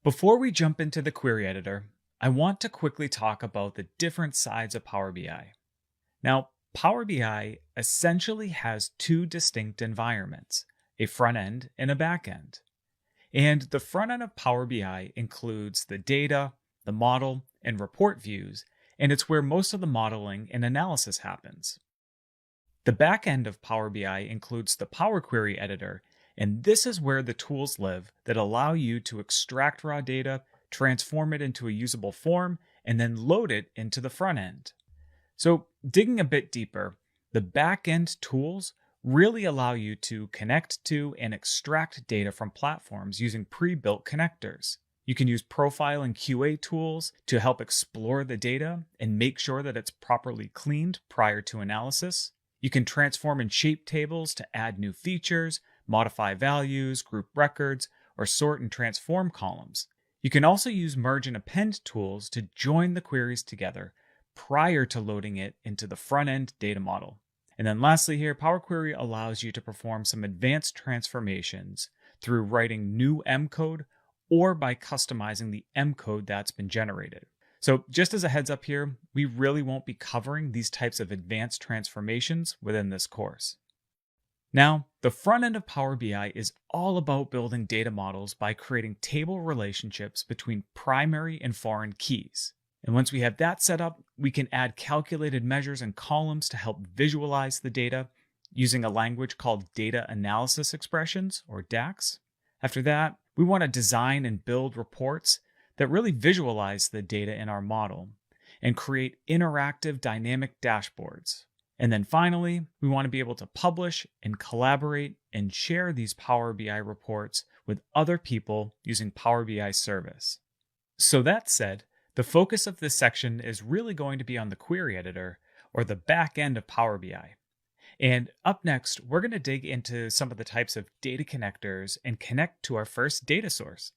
Before we jump into the query editor, I want to quickly talk about the different sides of Power BI. Now, Power BI essentially has two distinct environments, a front end and a back end. And the front end of Power BI includes the data, the model, and report views, and it's where most of the modeling and analysis happens. The back end of Power BI includes the Power Query editor, and this is where the tools live that allow you to extract raw data, transform it into a usable form, and then load it into the front end. So, digging a bit deeper, the back end tools really allow you to connect to and extract data from platforms using pre-built connectors. You can use profile and QA tools to help explore the data and make sure that it's properly cleaned prior to analysis. You can transform and shape tables to add new features, modify values, group records, or sort and transform columns. You can also use merge and append tools to join the queries together prior to loading it into the front-end data model. And then lastly here, Power Query allows you to perform some advanced transformations through writing new M code or by customizing the M code that's been generated. So just as a heads up here, we really won't be covering these types of advanced transformations within this course. Now, the front end of Power BI is all about building data models by creating table relationships between primary and foreign keys. And once we have that set up, we can add calculated measures and columns to help visualize the data using a language called data analysis expressions, or DAX. After that, we want to design and build reports that really visualize the data in our model and create interactive dynamic dashboards. And then finally, we want to be able to publish and collaborate and share these Power BI reports with other people using Power BI service. So that said, the focus of this section is really going to be on the query editor, or the back end of Power BI. And up next, we're going to dig into some of the types of data connectors and connect to our first data source.